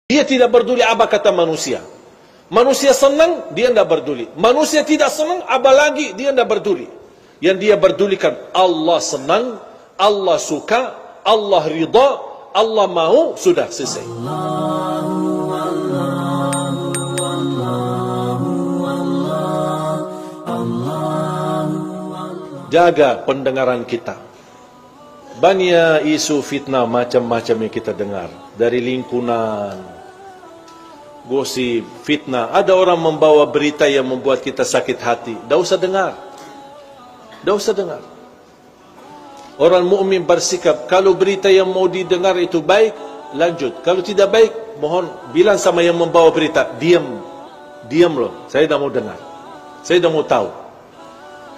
Dia tidak peduli apa kata manusia. Manusia senang, dia tidak peduli. Manusia tidak senang, apalagi dia tidak peduli. Yang dia pedulikan, Allah senang, Allah suka, Allah ridha, Allah mau, sudah selesai. Jaga pendengaran kita. Banyak isu fitnah macam-macam yang kita dengar. Dari lingkungan, gosip, fitnah. Ada orang membawa berita yang membuat kita sakit hati. Tidak usah dengar. Tidak usah dengar. Orang mukmin bersikap, kalau berita yang mau didengar itu baik, lanjut. Kalau tidak baik, mohon bilang sama yang membawa berita, diam. Diam loh, saya tidak mau dengar. Saya tidak mau tahu.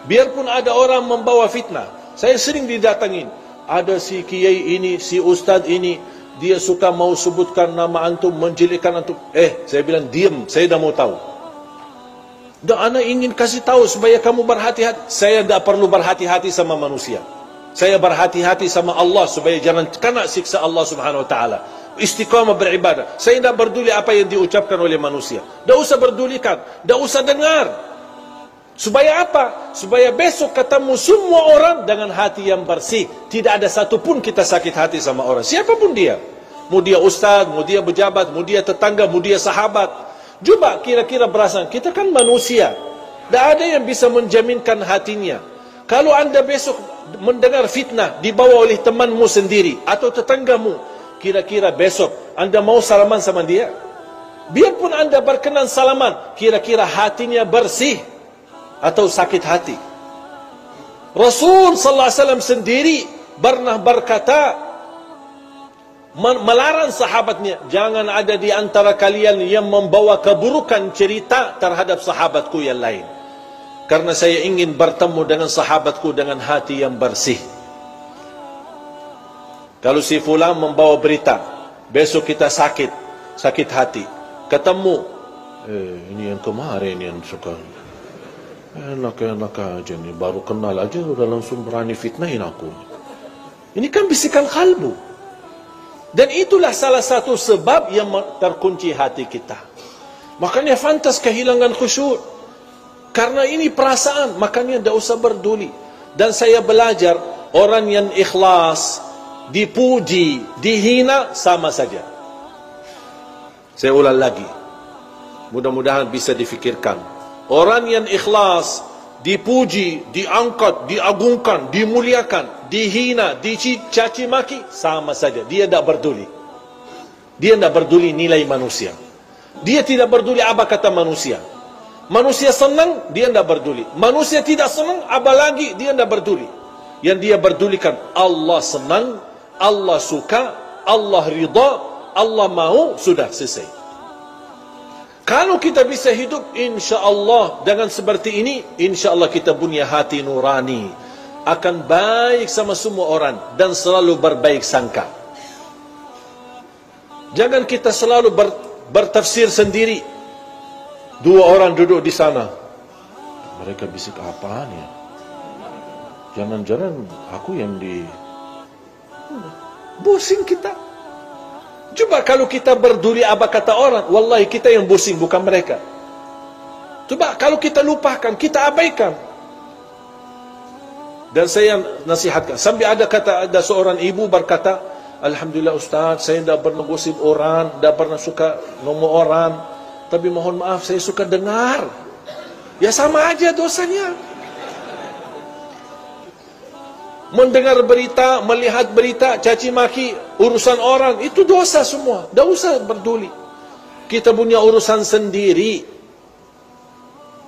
Biarpun ada orang membawa fitnah, saya sering didatangin. Ada si kiai ini, si ustaz ini, dia suka mau sebutkan nama antum, menjelekkan antum. Saya bilang diam, saya tidak mau tahu. Dan anak ingin kasih tahu supaya kamu berhati-hati. Saya tidak perlu berhati-hati sama manusia. Saya berhati-hati sama Allah supaya jangan kena siksa Allah Subhanahu Wa Taala. Istiqamah beribadah. Saya tidak peduli apa yang diucapkan oleh manusia. Tidak usah pedulikan, tidak usah dengar. Supaya apa? Supaya besok ketemu semua orang dengan hati yang bersih. Tidak ada satupun kita sakit hati sama orang. Siapapun dia. Mau dia ustaz, mau dia pejabat, mau dia tetangga, mau dia sahabat. Coba kira-kira berasa, kita kan manusia. Tidak ada yang bisa menjaminkan hatinya. Kalau anda besok mendengar fitnah dibawa oleh temanmu sendiri atau tetanggamu, kira-kira besok anda mau salaman sama dia? Biarpun anda berkenan salaman, kira-kira hatinya bersih atau sakit hati? Rasul sallallahu alaihi wasallam sendiri pernah berkata, melarang sahabatnya, jangan ada di antara kalian yang membawa keburukan cerita terhadap sahabatku yang lain, karena saya ingin bertemu dengan sahabatku dengan hati yang bersih. Kalau si fulan membawa berita, besok kita sakit hati, ketemu, ini yang kemarin yang suka enak-enak aja nih, baru kenal aja udah langsung berani fitnahin aku. Ini kan bisikan kalbu. Dan itulah salah satu sebab yang terkunci hati kita. Makanya fantas kehilangan khusyuk. Karena ini perasaan, makanya tidak usah peduli. Dan saya belajar, orang yang ikhlas, dipuji, dihina, sama saja. Saya ulang lagi. Mudah-mudahan bisa difikirkan. Orang yang ikhlas, dipuji, diangkat, diagungkan, dimuliakan, dihina, dicaci maki, sama saja. Dia tidak peduli. Dia tidak peduli nilai manusia. Dia tidak peduli apa kata manusia. Manusia senang, dia tidak peduli. Manusia tidak senang, apalagi dia tidak peduli. Yang dia pedulikan, Allah senang, Allah suka, Allah ridha, Allah mau, sudah selesai. Kalau kita bisa hidup, insya Allah dengan seperti ini, insya Allah kita punya hati nurani, akan baik sama semua orang dan selalu berbaik sangka. Jangan kita selalu bertafsir sendiri. Dua orang duduk di sana, mereka bisik apaan ya? Jangan-jangan aku yang pusing kita. Coba kalau kita peduli apa kata orang, wallahi kita yang pusing, bukan mereka. Coba kalau kita lupakan, kita abaikan. Dan saya nasihatkan, sampai ada seorang ibu berkata, alhamdulillah Ustaz, saya tidak pernah gosip orang, tidak pernah suka ngomong orang, tapi mohon maaf saya suka dengar. Ya sama aja dosanya. Mendengar berita, melihat berita, caci maki, urusan orang, itu dosa semua. Tidak usah peduli. Kita punya urusan sendiri.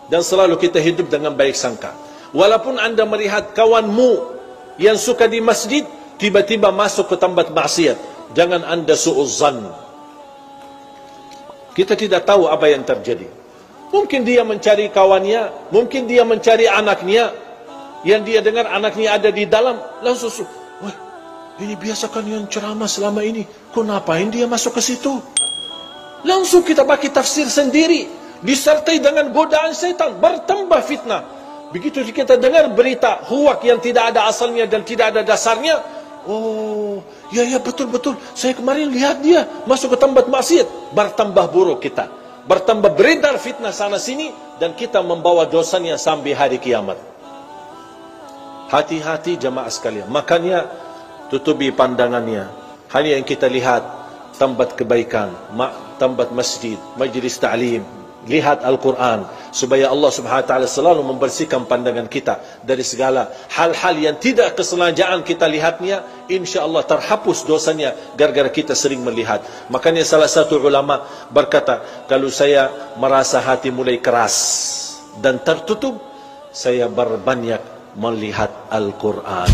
Dan selalu kita hidup dengan baik sangka. Walaupun anda melihat kawanmu yang suka di masjid, tiba-tiba masuk ke tempat maksiat, jangan anda su'uzzan. Kita tidak tahu apa yang terjadi. Mungkin dia mencari kawannya, mungkin dia mencari anaknya, yang dia dengar anaknya ada di dalam, langsung, wah, ini biasa kan yang ceramah selama ini, kok ngapain dia masuk ke situ? Langsung kita pakai tafsir sendiri, disertai dengan godaan setan, bertambah fitnah. Begitu kita dengar berita huwak yang tidak ada asalnya dan tidak ada dasarnya, Oh, ya betul. Saya kemarin lihat dia masuk ke tempat maksiat. Bertambah buruk kita. Bertambah beredar fitnah sana sini. Dan kita membawa dosanya sampai hari kiamat. Hati-hati jamaah sekalian. Makanya tutupi pandangannya. Hanya yang kita lihat tempat kebaikan, tempat masjid, majlis ta'lim, lihat Al-Quran, supaya Allah Subhanahu wa taala selalu membersihkan pandangan kita dari segala hal-hal yang tidak kesengajaan kita lihatnya. Insya-Allah terhapus dosanya gara-gara kita sering melihat. Makanya salah satu ulama berkata, kalau saya merasa hati mulai keras dan tertutup, saya berbanyak melihat Al-Quran.